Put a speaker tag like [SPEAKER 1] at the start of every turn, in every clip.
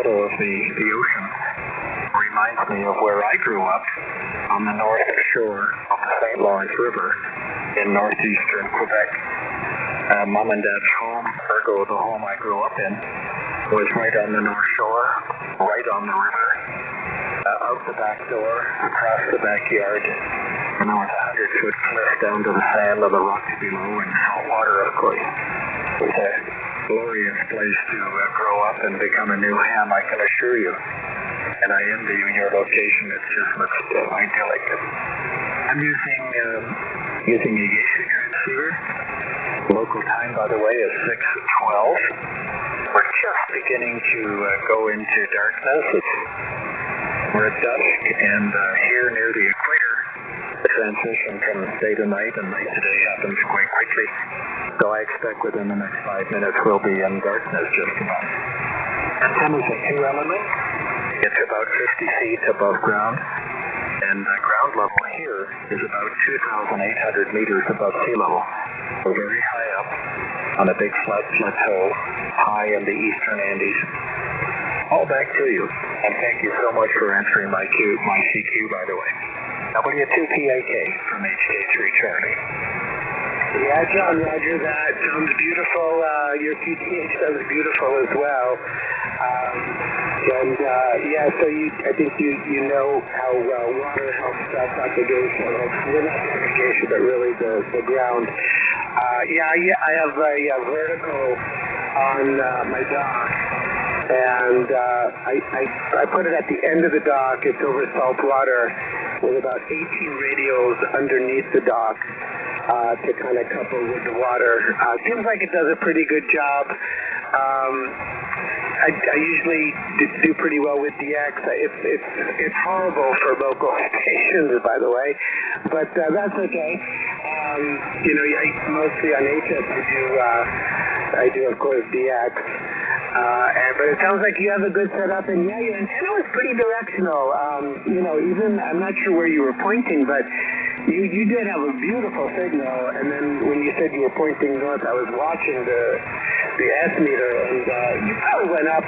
[SPEAKER 1] also of the ocean. Reminds me of where I grew up on the north shore of the St. Lawrence River in northeastern Quebec. Mom and Dad's home, ergo the home I grew up in, was right on the north shore, right on the river, out the back door, across the backyard, and there was a 100-foot cliff down to the sand of the rocks below and salt water, of course. It was a glorious place to grow up and become a new ham, I can assure you. And I envy you your location. It just looks idyllic. I'm using a receiver. Local time, by the way, is 6:12. We're just beginning to go into darkness. We're at dusk, and here near the equator, the transition from day to night and night to day happens quite quickly. So I expect within the next 5 minutes we'll be in darkness just about. Antenna's a 2-element. It's about 50 feet above ground, and the ground level here is about 2,800 meters above sea level. We're very high up on a big flat plateau, high in the eastern Andes. All back to you, and thank you so much for answering my CQ, by the way. W2PAK from HK3 Charlie.
[SPEAKER 2] Yeah, John, roger that. Sounds beautiful. Your QTH sounds beautiful as well. So I think you know how water helps propagation. Well, not propagation, but really the ground. I have a vertical on my dock, and I put it at the end of the dock. It's over salt water with about 18 radios underneath the dock to kind of couple with the water. Seems like it does a pretty good job. I usually do pretty well with DX. It's horrible for local stations, by the way, but that's okay. Mostly on HS I do of course DX. But it sounds like you have a good setup, and yeah, your antenna was pretty directional. Even I'm not sure where you were pointing, but you did have a beautiful signal. And then when you said you were pointing north, I was watching the S meter, and you probably went up.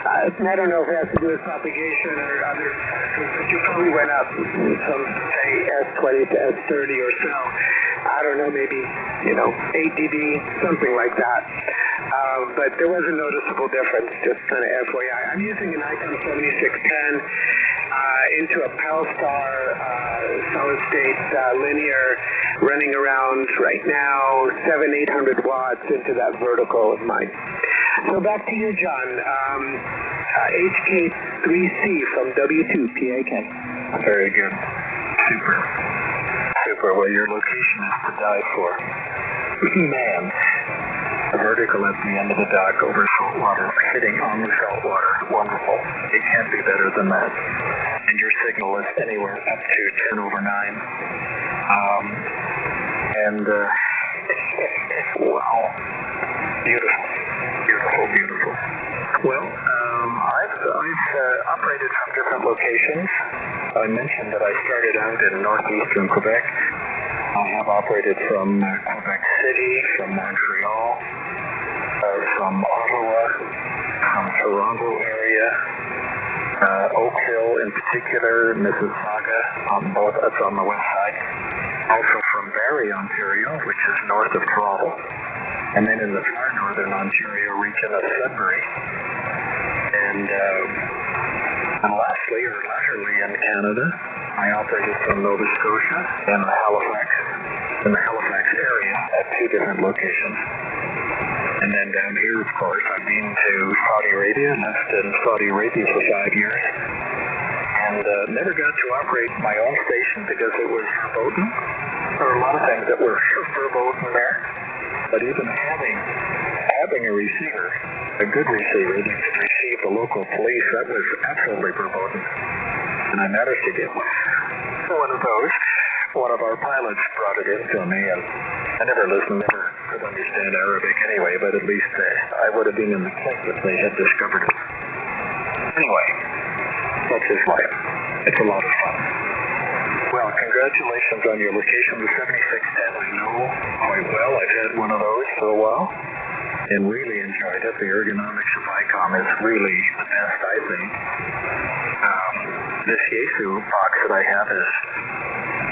[SPEAKER 2] I don't know if it has to do with propagation or other factors, but you probably went up from say S20 to S30 or so. I don't know, maybe 8 dB, something like that. But there was a noticeable difference, just kind of FYI. I'm using an ICOM 7610 into a Pelstar solid-state linear, running around right now 700-800 watts into that vertical of mine. So back to you, John. HK3C from W2PAK.
[SPEAKER 1] Very good. Super. Well, your location is to die for. Man. A vertical at the end of the dock over salt water, sitting on the salt water. Wonderful. It can't be better than that. And your signal is anywhere up to 10 over 9. Wow. Beautiful. Well, I've operated from different locations. I mentioned that I started out in northeastern Quebec. I have operated from Quebec City, from Montreal, from Ottawa, from Toronto area, Oakville in particular, Mississauga, that's on the west side. Also from Barrie, Ontario, which is north of Toronto. And then in the far northern Ontario region of Sudbury. And latterly in Canada, I operated from Nova Scotia and in the Halifax area at 2 different locations. And then down here, of course, I've been to Saudi Arabia, lived in Saudi Arabia for 5 years, and never got to operate my own station because it was verboten. There were a lot of things that were verboten there, but even having a receiver, a good receiver that could receive the local police, that was absolutely verboten. And I managed to get one of those. One of our pilots brought it in to me, and I never could understand Arabic anyway, but at least I would have been in the clique if they had discovered it. Anyway, that's his life. It's a lot of fun. Well, congratulations on your location. The 7610 I know quite well. I've had one of those for a while. and really enjoyed it. The ergonomics of ICOM is really the best, I think. This Yaesu box that I have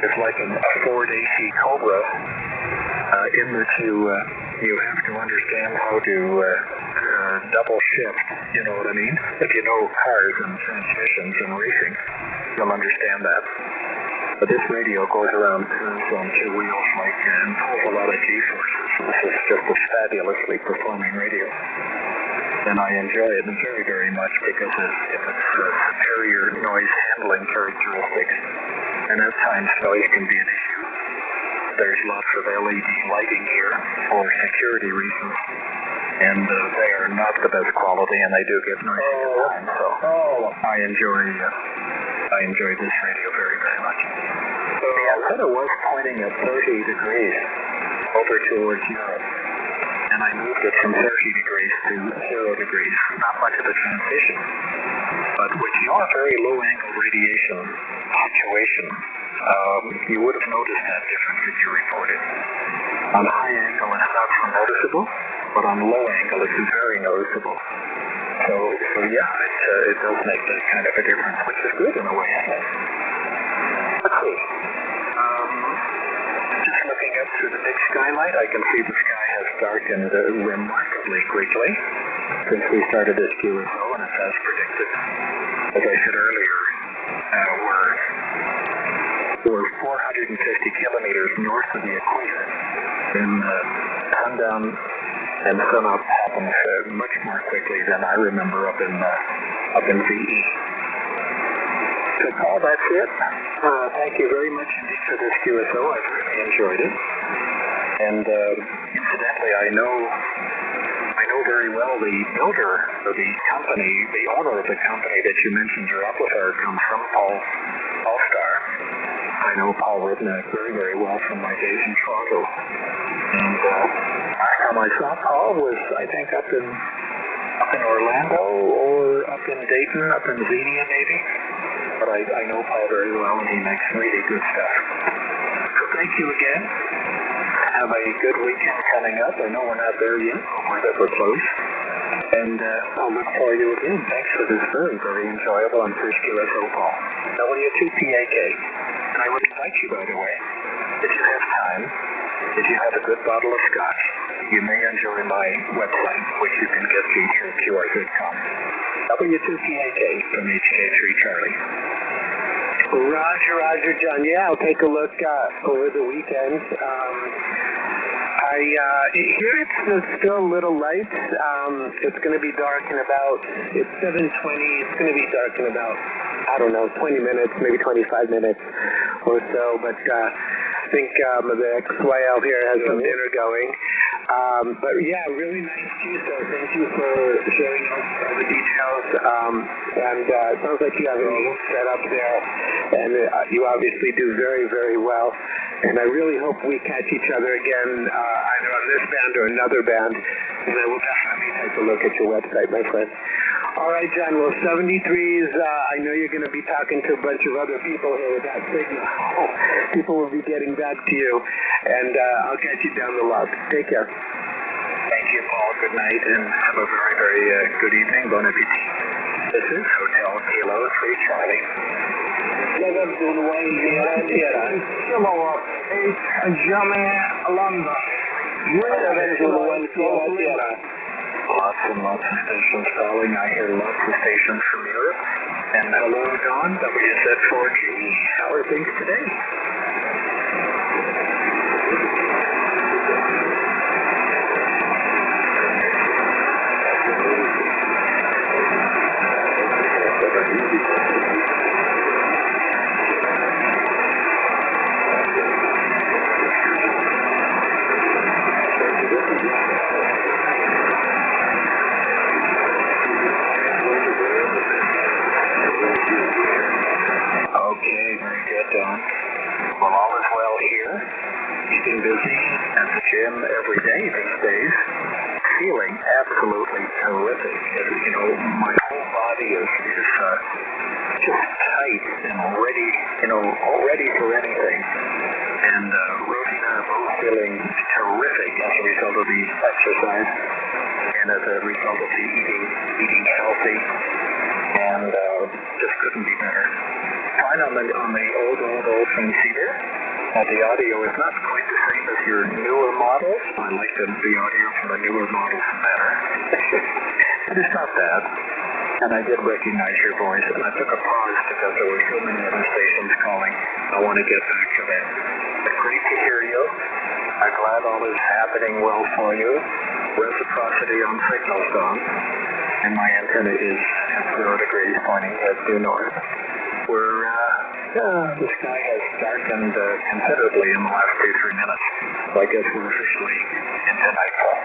[SPEAKER 1] is like a Ford AC Cobra, in that you have to understand how to double shift, you know what I mean? If you know cars and transmissions and racing, you'll understand that. But this radio goes around curves on two wheels and pulls a lot of G-forces. This is just a fabulously performing radio. And I enjoy it very, very much because of its superior noise handling characteristics. And at times noise can be an issue. There's lots of LED lighting here for security reasons. And they are not the best quality, and they do get noisy at times. So I enjoy this radio very, very much. The antenna was pointing at 30 degrees over towards Europe, and I moved it from 30 degrees to 0 degrees. Not much of a transition, but with your very low angle radiation situation, you would have noticed that difference that you reported. On high angle, it's not so noticeable, but on low angle, it's very noticeable. So yeah, it does make that kind of a difference, which is good in a way. Let's see. Just looking up through the big skylight, I can see the sky has darkened remarkably quickly since we started this QSO, and it's as predicted. As I said earlier, we're 450 kilometers north of the equator, and sundown and sunup happens much more quickly than I remember up in VE. So Paul, that's it. Thank you very much indeed for this QSO. I've really enjoyed it. And incidentally, I know very well the builder of the company, the owner of the company that you mentioned your amplifier comes from, Paul Allstar. I know Paul Ribnick very, very well from my days in Toronto. And last time I saw Paul was, I think, up in Orlando or up in Dayton, up in Xenia maybe. But I know Paul very well, and he makes really good stuff. So thank you again. Have a good weekend coming up. I know we're not there yet, but we're close. And I'll look forward to it again. Thanks for this very, very enjoyable and first QSO call. W2PAK. And I would invite you, by the way, if you have time, if you have a good bottle of scotch, you may enjoy my website, which you can get through QRZ.com. W2PAK from HK3 Charlie.
[SPEAKER 2] Roger, John. Yeah, I'll take a look over the weekend. Here it's still a little light. It's going to be dark in about, it's 7:20. It's going to be dark in about, I don't know, 20 minutes, maybe 25 minutes or so. But I think the XYL here has some dinner going. But yeah, really nice QSO. Thank you for sharing all the details. And it sounds like you have a neat setup there, and you obviously do very, very well. And I really hope we catch each other again, either on this band or another band. And I will definitely take a look at your website, my friend. All right, John. Well, 73s, I know you're going to be talking to a bunch of other people here with that signal. People will be getting back to you, and I'll catch you down the loop. Take care.
[SPEAKER 1] Thank you, Paul. Good night, and have a very, very good evening. Bon appetit. This is Hotel Kilo 3 Charlie.
[SPEAKER 2] Kilowatt 8 Germany, London.
[SPEAKER 1] Lots and lots of stations calling. I hear lots of stations from Europe. And hello, Don, WZ4G. How are things today? Well, all is well here. Keeping busy at the gym every day these days. Feeling absolutely terrific. You know, my whole body is just tight and ready, ready for anything. And Rosie and I are both feeling terrific as a result of the exercise. and as a result of the eating healthy, and just couldn't be better. Fine on the old 3-seater. The audio is not quite the same as your newer models. I like the audio from the newer models better. But it's not bad. And I did recognize your voice, and I took a pause because there were so many other stations calling. I want to get back to them. But great to hear you. I'm glad all is happening well for you. Reciprocity on signals on. And my antenna is at 0 degrees pointing due north. The sky has darkened considerably in the last 2-3 minutes. So I guess we're officially into nightfall.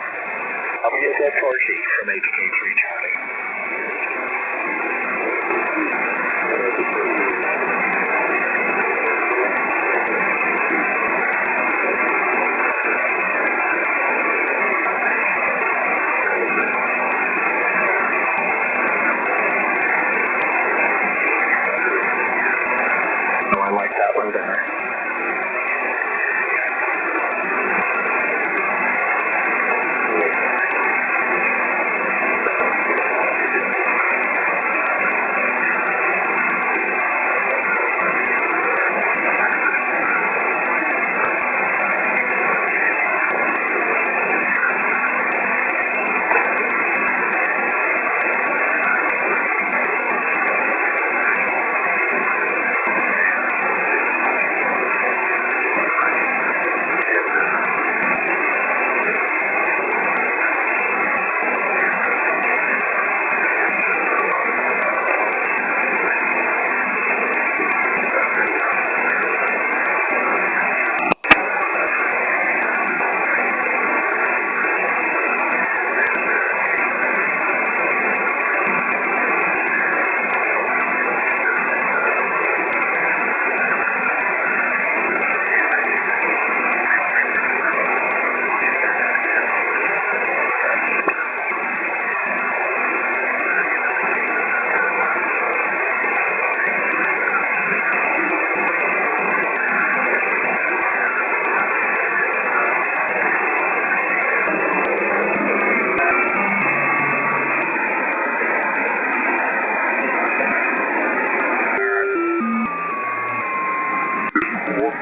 [SPEAKER 1] WZ 4G from HK3 Charlie. I like that one better.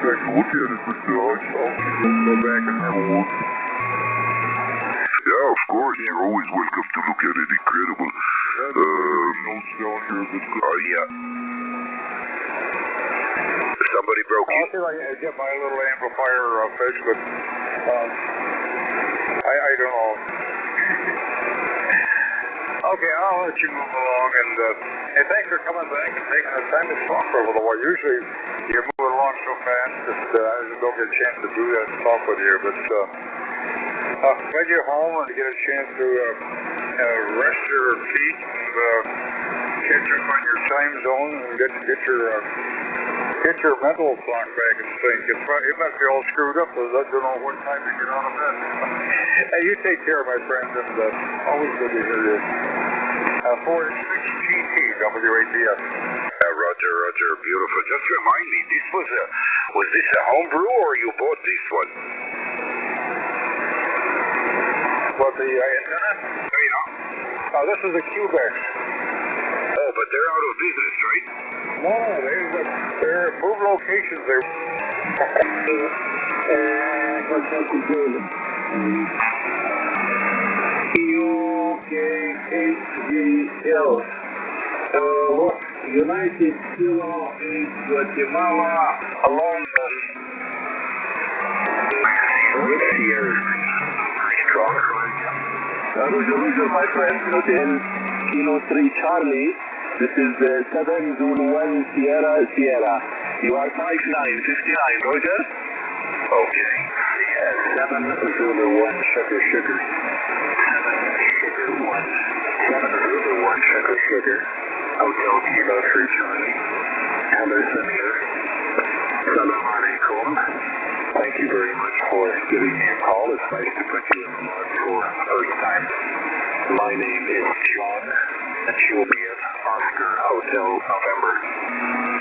[SPEAKER 3] Look at it, Mr. Hutch. I'll go back and have a look. Yeah, of course. You're always welcome to look at it. Incredible. Notes down here. Yeah. Somebody broke in.
[SPEAKER 4] I'll get my little amplifier fixed, but I don't know. Okay, I'll let you move along, and hey, thanks for coming back and taking the time to talk for a little while. Usually you move along so fast that I don't get a chance to do that and talk with you, but when you're home and get a chance to rest your feet and catch up on your time zone and get your mental clock back in sync. It must be all screwed up, so I don't know what time to get out of bed. You take care, my friend, and always good to hear you. 46GT, WATF.
[SPEAKER 3] Roger, beautiful. Just remind me, was this a homebrew or you bought this one?
[SPEAKER 4] What, the antenna?
[SPEAKER 3] Yeah.
[SPEAKER 4] This is a Cubex.
[SPEAKER 3] Oh, but they're out of business, right?
[SPEAKER 4] No, they're moved locations. They're...
[SPEAKER 2] United Kilo 8 Guatemala along the Roger, my friend, Hotel Kilo 3 Charlie. This is 701 Sierra. You are 5959, Roger?
[SPEAKER 1] Okay. 701 Sugar. 701 Sugar. Hotel Kilo 3 Charlie. Anderson here. Salam alaikum. Thank you very much for giving me a call. It's nice to put you in the log for the first time. My name is John, and you'll be at Oscar Hotel November.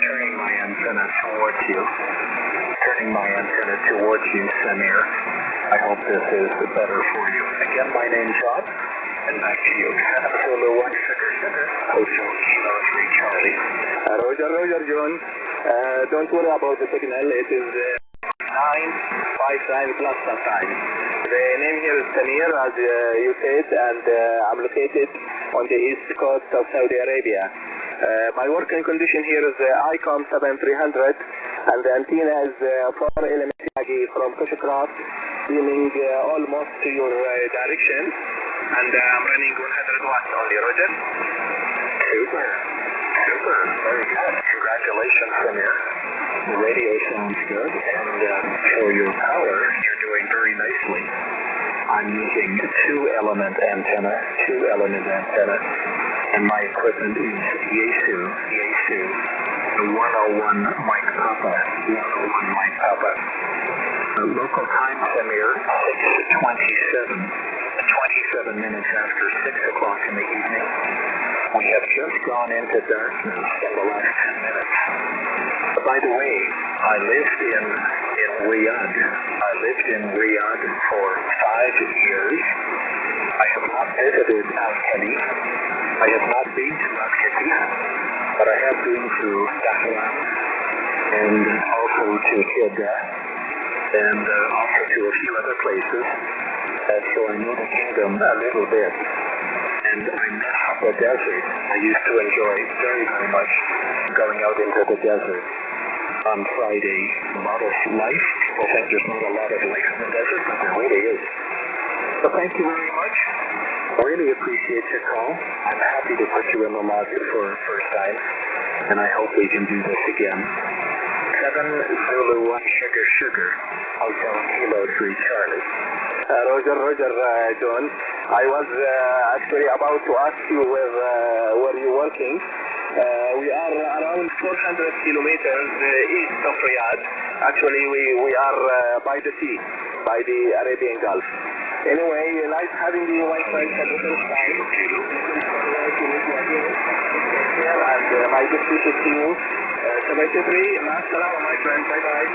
[SPEAKER 1] Turning my antenna towards you, Samir. I hope this is better for you. Again, my name's John, And back to you. Zulu 1 Sugar Sugar, Hotel Kilo 3 Charlie.
[SPEAKER 2] Roger, John. Don't worry about the signal. It is 959 plus time. The name here is Samir, as you said, and I'm located on the east coast of Saudi Arabia. My working condition here is ICOM 7300, and the antenna is 4 element from Kushikrat, beaming almost to your direction, and I'm running 100 watts only, Roger.
[SPEAKER 1] Super. Very good. Congratulations, Samir. The radio sounds good, and for your power, you're doing very nicely. I'm using 2-element antenna, and my equipment is Yaesu, the 101 Mike Papa. Local time, Samir, 6:27 minutes after 6 o'clock in the evening. We have just gone into darkness in the last 10 minutes. By the way, I lived in Riyadh for 5 years. I have not visited Al-Khalifa. I have not been to Al-Khalifa, but I have been to Dhahran and also to Jeddah and also to a few other places. So I know the kingdom a little bit. And I miss the desert. I used to enjoy very, very much going out into the desert on Friday. A lot of life. I think there's not a lot of life in the desert, but there really is. So thank you very much. Really appreciate your call. I'm happy to put you in the market for the first time, and I hope we can do this again. 7 Zulu 1 Sugar, Hotel Kilo 3 Charlie.
[SPEAKER 2] Roger, John. I was actually about to ask you where you're working. We are around 400 kilometers east of Riyadh. Actually, we are by the sea, by the Arabian Gulf. Anyway, nice having you, my friend, at the first time. And my good wishes to you. 73, Ma'as-salama, my friend. Bye-bye.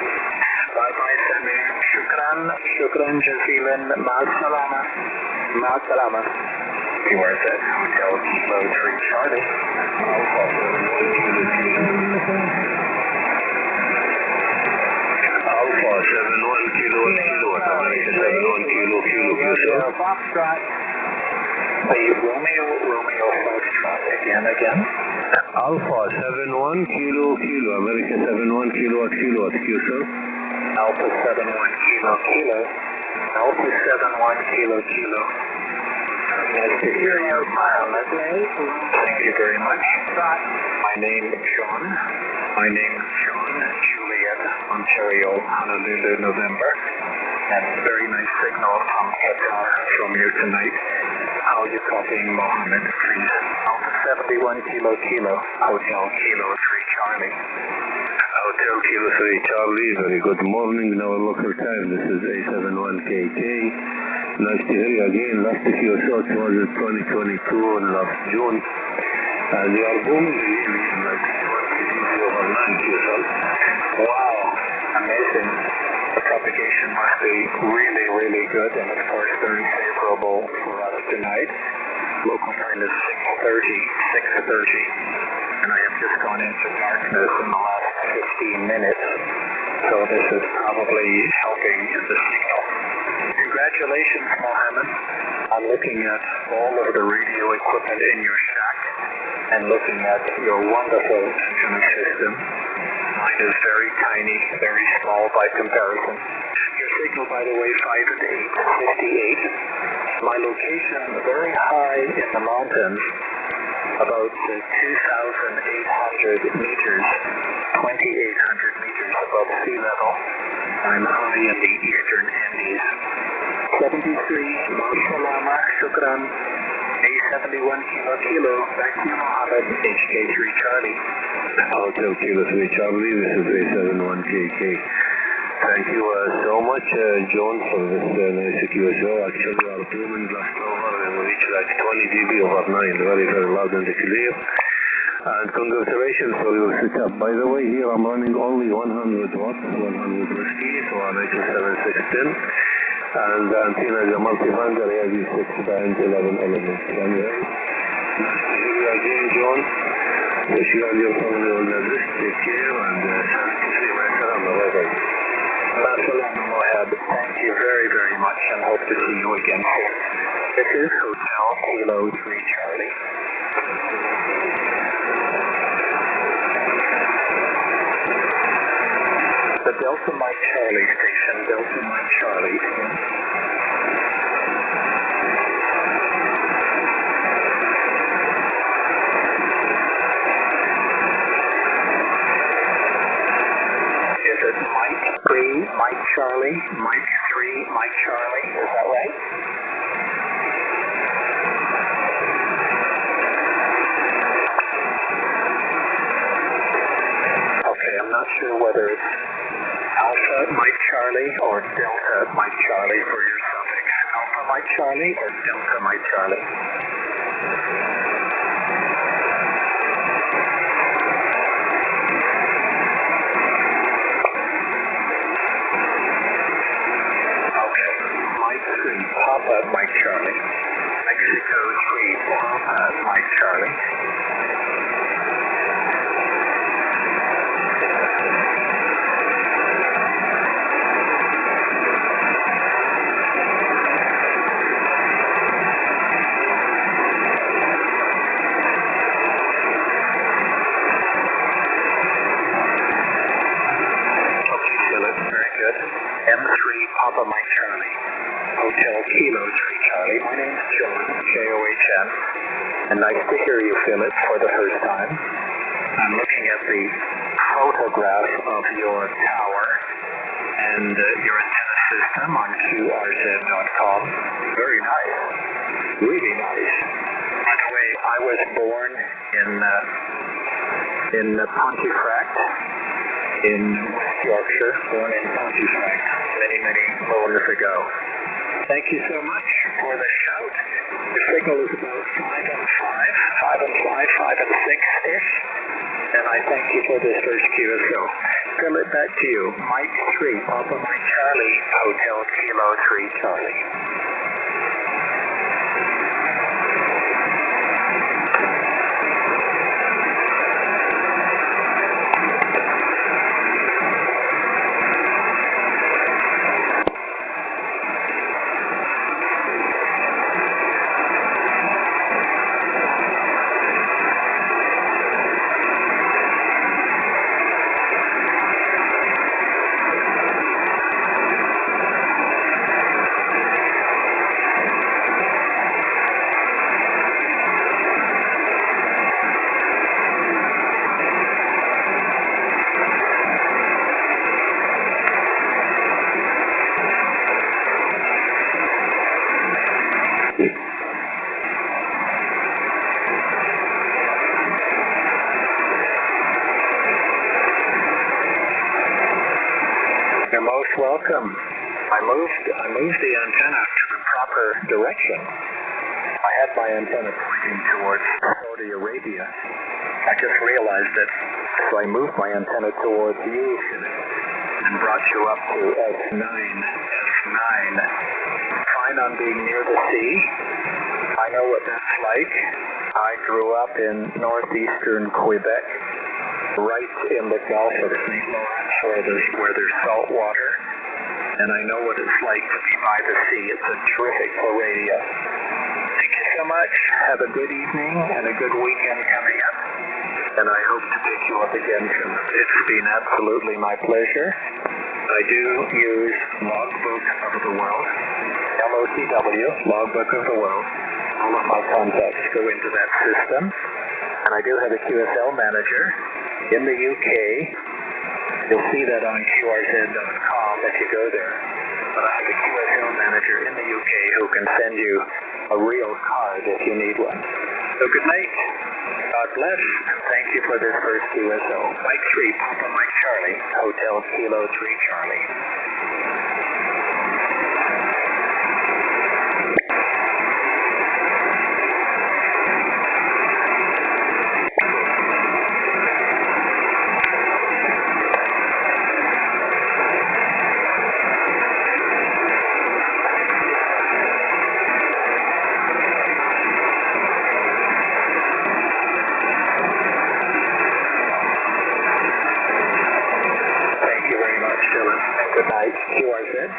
[SPEAKER 1] Bye-bye, Samir. Shukran jazilan. Ma'as-salama.
[SPEAKER 2] Ma'as-salama.
[SPEAKER 1] You are set. Hotel Kilo 3 Charlie. Alpha 71 Kilo, America 71 Kilo,
[SPEAKER 2] Foxtrot.
[SPEAKER 1] Romeo Foxtrot, again.
[SPEAKER 5] Alpha 71 Kilo, America 71 Kilo, sir.
[SPEAKER 1] Alpha 71 Kilo. Alpha 71 Kilo. Nice to hear you, Mohammed. Thank you very much. My name is John. Juliet, Ontario, Honolulu, November. And very nice signal from Qatar from you tonight. How are you copying, Mohammed, please? Alpha 71 Kilo, Hotel Kilo 3 Charlie.
[SPEAKER 5] Hotel Kilo 3 Charlie, very good morning. Now local time, this is A71KK. Nice to hear you again. Last QSO was in 2022 in last June. And you are booming like 20 dB over 9 QSO.
[SPEAKER 1] Wow, amazing. The propagation must be really, really good, and of course very favorable for us tonight. Local time is 6:30, and I have just gone into darkness in the last 15 minutes, so this is probably helping the signal. Congratulations, Mohammed. I'm looking at all of the radio equipment in your shack and looking at your wonderful antenna system. Mine is very tiny, very small by comparison. Your signal, by the way, 5 and 8, 58. My location very high in the mountains, about 2,800 meters, 2,800 meters above sea level. I'm high in the eastern Andes. 73, Ma'as-salama, shukran. A71 Kilo, back to you, Mohammed, HK3 Charlie.
[SPEAKER 5] Hotel Kilo 3 Charlie, this is A71KK. Thank you so much, John, for this nice QSO. Actually, our booming last over and we reached like 20 dB over 9, very, very loud and clear. And congratulations for your setup. By the way, here I'm running only 100 watts, 100 whiskey, so I'm 7,610. and the antenna is a multi-band area is 6 bands, 11 elements. Can you hear me again, John? Wish you all your family all the best. Take care and see my salam. Bye-bye.
[SPEAKER 1] Assalamu alaikum. Thank you very, very much and hope to see you again soon. This is Hotel Kilo 3 Charlie. The Delta Mike Charlie station, Delta Mike Charlie. Is it Mike 3, Mike Charlie, Mike 3, Mike Charlie, is that right? Okay, I'm not sure whether it's Alpha Mike Charlie or Delta Mike Charlie for your suffix. Alpha Mike Charlie or Delta Mike Charlie? Okay, Mike 3, Papa Mike Charlie. Mexico 3, Papa Mike Charlie. M3 Papa Mike Charlie, Hotel Kilo 3 Charlie. My name's John, J-O-H-N, and nice to hear you, Philip, for the first time. I'm looking at the photograph of your tower and your antenna system on QRZ.com. Very nice, really nice. By the way, I was born in Pontefract, in West Yorkshire, born in Pontefract many moons ago. Thank you so much for the shout. The signal is about 5 and 5 and 6-ish, and I thank you for this first QSO. Fill it back to you. Mike 3, Papa Mike Charlie, Hotel Kilo 3 Charlie. You're most welcome. I moved the antenna to the proper direction. I had my antenna pointing towards Saudi Arabia. I just realized that, so I moved my antenna towards you, and brought you up to S9. Fine on being near the sea. I know what that's like. I grew up in northeastern Quebec, right in the Gulf of St. Lawrence, where there's salt water, and I know what it's like to be by the sea. It's a terrific for radio. Thank you so much. Have a good evening and a good weekend coming up, and I hope to pick you up again soon. It's been absolutely my pleasure. I do use Logbook of the World, LOTW, Logbook of the World. All of my contacts go into that system, and I do have a QSL manager in the UK. You'll see that on QRZ.com if you go there. But I have a QSL manager in the UK who can send you a real card if you need one. So good night. God bless. Thank you for this first QSO. Mike 3, Papa Mike Charlie, Hotel Kilo 3 Charlie.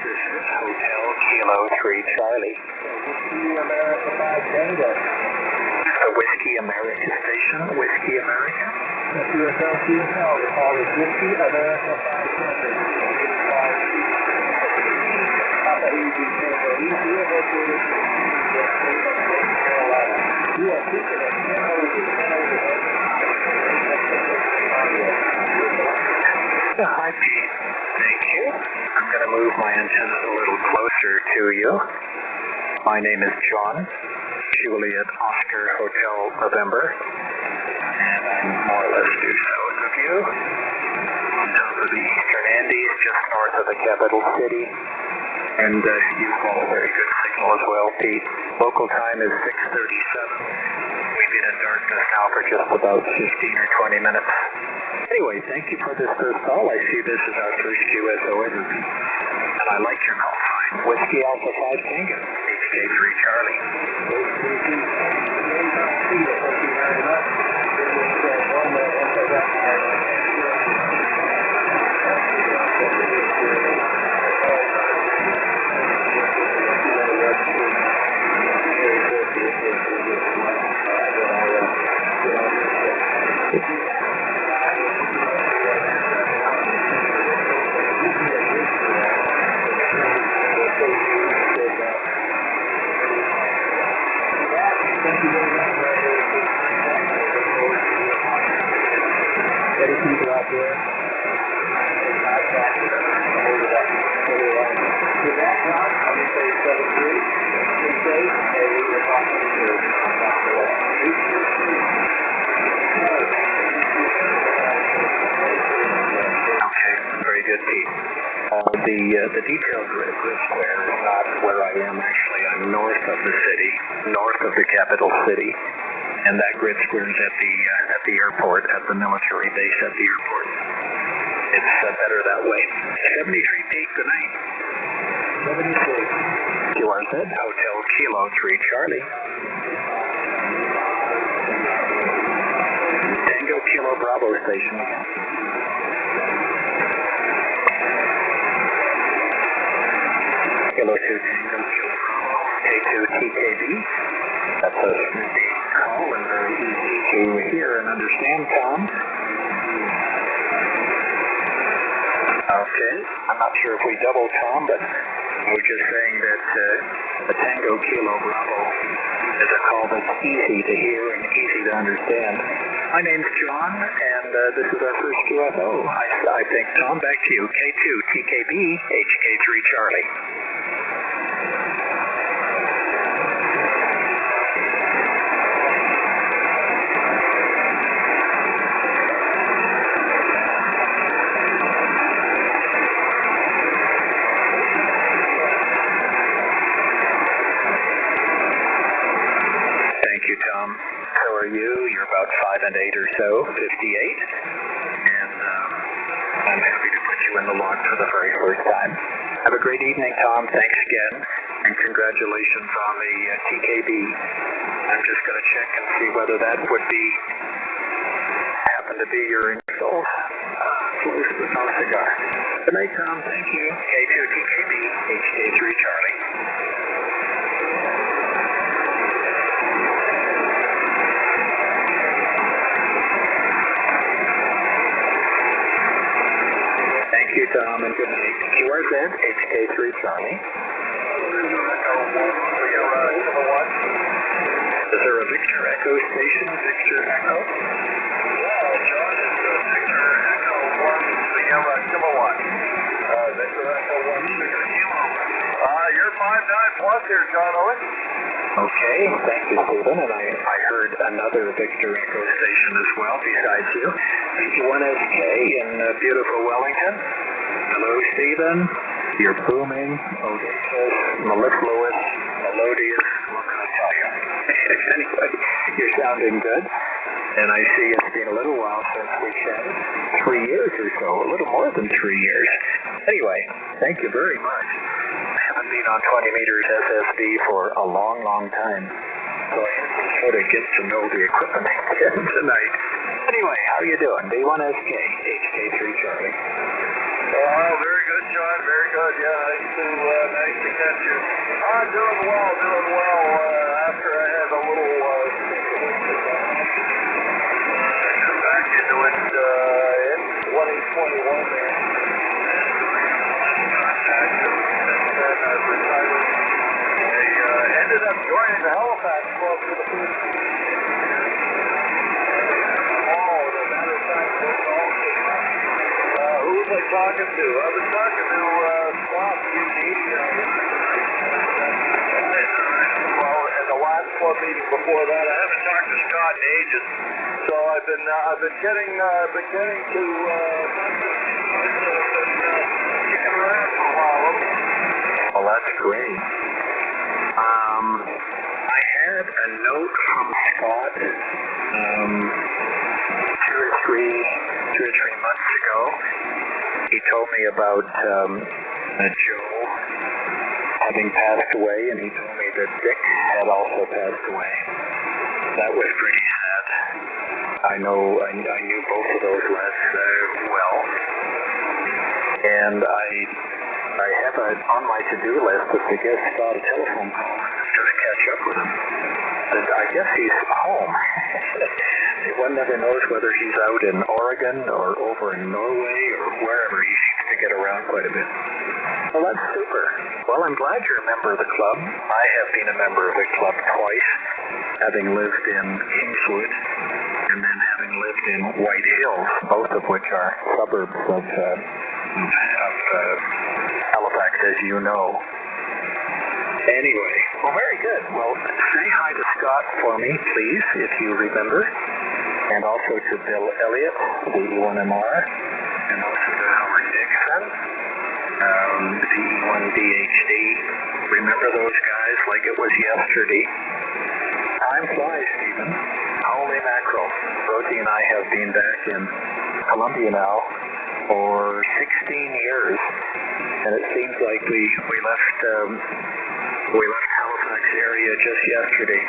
[SPEAKER 1] This is Hotel Kilo 3 Charlie.
[SPEAKER 2] Whiskey America 5 Tango.
[SPEAKER 1] The Whiskey America station, Whiskey America.
[SPEAKER 2] QSL, the call is Whiskey America 5 Tango. Papa Easy Tango, Easy located Carolina. You are speaking at 10
[SPEAKER 1] Hi, Pete. Thank you. I'm going to move my antenna a little closer to you. My name is John, Juliet Oscar Hotel November, and I'm more or less due south of you, on top of the Eastern Andes, just north of the capital city, and you've got a very good signal as well, Pete. Local time is 6:37. We've been in darkness now for just about 15 or 20 minutes. Anyway, thank you for this first call. I see this is our first QSO interview, and I like your call sign. Whiskey Alpha 5 Tango, HK3 Charlie. The detailed grid square is not where I am actually. I'm north of the city, north of the capital city, and that grid square is at the airport, at the military base at the airport. It's better that way. 73 Peak, good night. 73. QRZ, Hotel Kilo 3 Charlie. Tango Kilo Bravo station again. Kilo 2 Tango Kilo Bravo, K2 TKB. That's a big call and very easy to hear and understand, Tom. Okay, I'm not sure if we double Tom, but we're just saying that the Tango Kilo Bravo is a call that's easy to hear and easy to understand. My name's John, and this is our first QFO. I think, Tom, back to you. K2 TKB, HK3 Charlie. Tom. How are you? You're about 5 and 8 or so, 58. And I'm happy to put you in the log for the very first time. Have a great evening, Tom. Thanks again. And congratulations on the TKB. I'm just going to check and see whether that would happen to be your initial. Close but no cigar. Good night, Tom. Thank you. K2 TKB, HK3 Charlie. Thank you, Tom, and good night. QRZ, HK3 Charlie. Is there a Victor Echo station? Victor Echo?
[SPEAKER 4] Yeah, John, it's Victor Echo 1 Sierra Kilowatt. Victor Echo 1 Sierra Kilo. You're 5-9 plus here, John Owen.
[SPEAKER 1] Okay, thank you, Stephen, and I heard another Victor Echo station as well besides you. 1SK in beautiful Wellington. Hello, Stephen. You're booming, audacious, mellifluous, melodious. What can I tell you? Anyway, you're sounding good. And I see it's been a little while since we chatted. 3 years or so, a little more than 3 years. Anyway, thank you very much. I haven't been on 20 meters SSD for a long, long time. So I have to sort of get to know the equipment again tonight. Anyway, how are you doing? B1SK, HK3 Charlie.
[SPEAKER 4] Oh, very good, John. Very good. Yeah, nice to catch you. Doing well. After I had a little back into it in 2021 there. And I've retired. I ended up joining the Halifax Club for the first time. As a matter of fact, who was I talking to? I was talking to Scott QD. Well, at the last club meeting before that, I haven't talked to Scott in ages. So I've been getting to kicking around for a while.
[SPEAKER 1] Well, that's great. I had a note from Scott 2 or 3 months ago. He told me about Joe having passed away, and he told me that Dick had also passed away. That was pretty sad. I knew both of those lads well, and I have on my to-do list to give Scott a telephone call just to catch up with him. And I guess he's home. One never knows whether he's out in Oregon or over in Norway or wherever. He seems to get around quite a bit. Well, that's super. Well, I'm glad you're a member of the club. I have been a member of the club twice, having lived in Kingswood and then having lived in White Hills, both of which are suburbs of Halifax, as you know. Anyway, well, very good. Well, say hi to Scott for me, please, if you remember. And also to Bill Elliott, the E1MR, and also to Howard Dixon, the E1DHD. Remember those guys like it was yesterday? Time flies, Stephen. Holy mackerel. Rosie and I have been back in Colombia now for 16 years, and it seems like we left Halifax area just yesterday.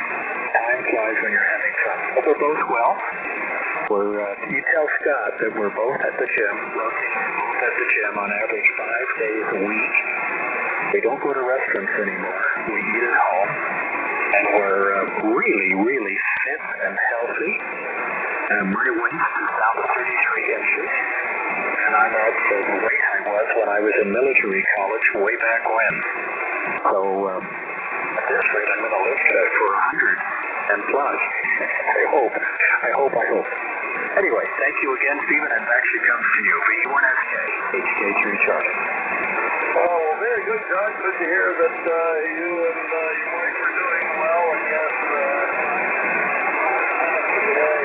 [SPEAKER 1] Time flies when you're having fun. But we're both well. You tell Scott that we're both at the gym, Rosie, both at the gym on average 5 days a week. We don't go to restaurants anymore. We eat at home, and we're really fit and healthy. My waist is down to 33 inches, and I'm at the weight I was when I was in military college way back when. So at this rate, I'm going to live for 100 and plus. I hope. Anyway, thank you again, Stephen, and back she comes to you. V1SK, HK3 Charlie.
[SPEAKER 4] Oh, well, very good, John. Good to hear that you and your wife are doing well, and yes, today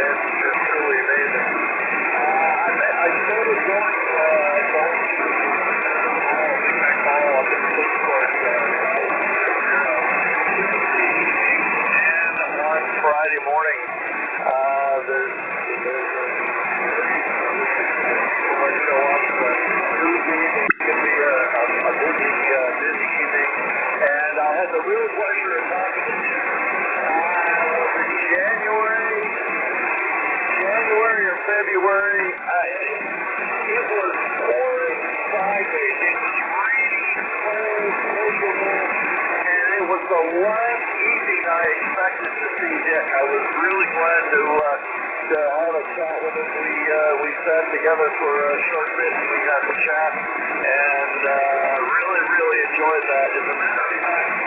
[SPEAKER 4] it's truly amazing. I started going up in Flintcourt, and on Friday morning, there's show up. Tuesday can be a busy evening, and I had the real pleasure of talking to you in January or February. It was pouring sideways. It was raining, cold, miserable, and it was the last evening I expected to see Dick. I was really glad to have a chat with him. We sat together for a short bit and we got to chat, and really enjoyed that. As a matter of fact,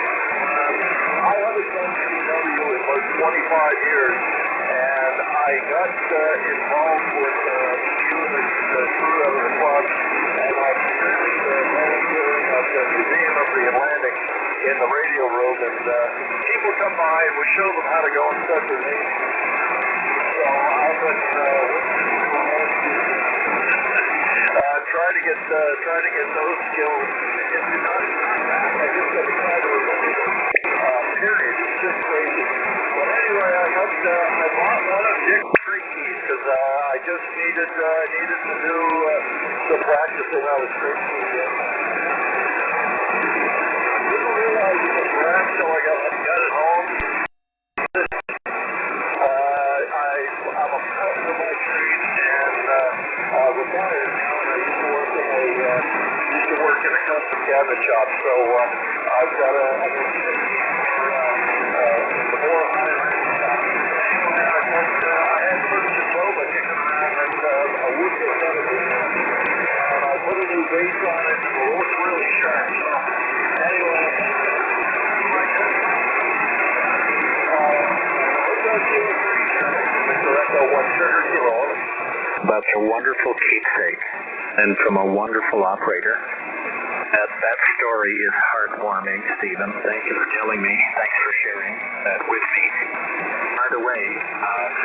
[SPEAKER 4] I haven't done CW in about 25 years, and I got involved with a few of the crew out of the club, and I finished volunteering at the Museum of the Atlantic in the radio room, and people come by and we show them how to go and set their names. So I've been trying to get those skills. It's not bad. I just got to try to remember them. Period. It's just crazy. But anyway, I bought one of Dick's string keys because I just needed to do some practicing on the string keys. Didn't realize it was wrapped till I got it home. I'm a pilot by trade and retired now, and I used to in a custom cabinet shop, so I've got a the more I had purchased a probe, I kicked it around, and a wood was out of it. And I put a new base on it, so it looks really sharp. So, anyway,
[SPEAKER 1] that's a wonderful keepsake, and from a wonderful operator. That story is heartwarming, Stephen. Thank you for telling me. Thanks for sharing that with me. By the way,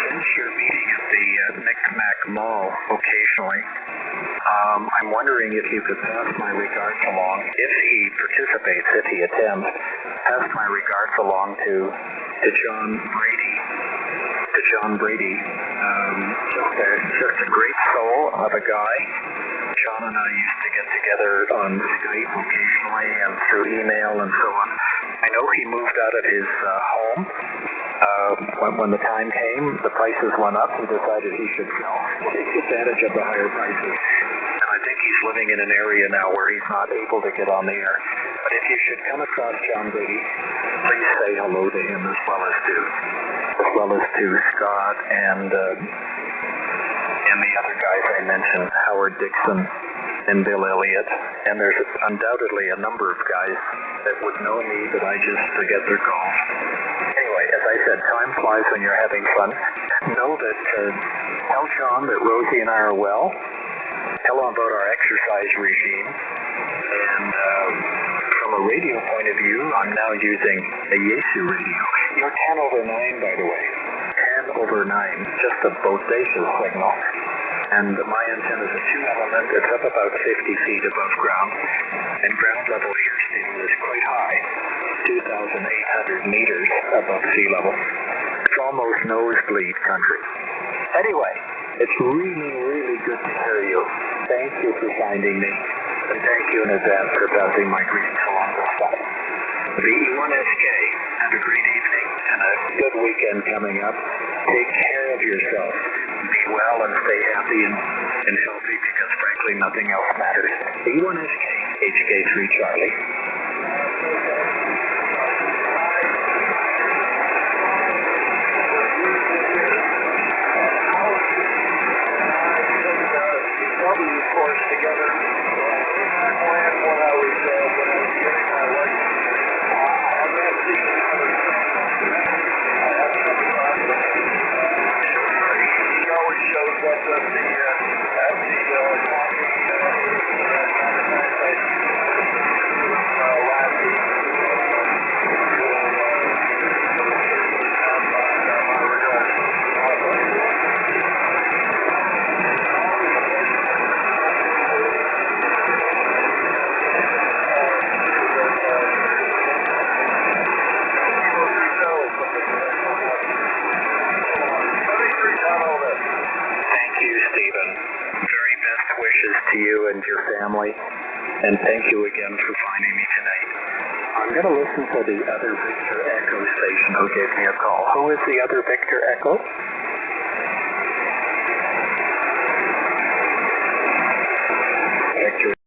[SPEAKER 1] since you're meeting at the Micmac Mall occasionally, I'm wondering if you could pass my regards along, if he participates, if he attends, pass my regards along to John Brady. Just a great soul of a guy. John and I used to get together on Skype occasionally and through email and so on. I know he moved out of his home. When the time came, the prices went up. He decided he should take advantage of the higher prices. And I think he's living in an area now where he's not able to get on the air. But if you should come across John Brady, please say hello to him as well as to Scott and the other guys I mentioned, Howard Dixon and Bill Elliott. And there's undoubtedly a number of guys that would know me, but I just forget their calls. Anyway, as I said, time flies when you're having fun. Know that, tell John that Rosie and I are well. Tell him about our exercise regime. And from a radio point of view, I'm now using a Yaesu radio. You're 10 over 9, by the way. 10 over 9, just a bodacious signal. And my antenna is a 2-element. It's up about 50 feet above ground. And ground level here, Stephen, is quite high, 2,800 meters above sea level. It's almost nosebleed country. Anyway, it's really, really good to hear you. Thank you for finding me. And thank you in advance for passing my greetings along this side. The E1SK, have a great evening and a good weekend coming up. Take care of yourself. Be well and stay happy and healthy because frankly nothing else matters. E1SK, HK3 Charlie.
[SPEAKER 4] Course together. I planned when I was getting my license. I'm going to see I have some process. He always shows up at the last week.
[SPEAKER 1] To you and your family, and thank you again for finding me tonight. I'm going to listen to the other Victor Echo station who gave me a call. Who is the other Victor Echo? Victor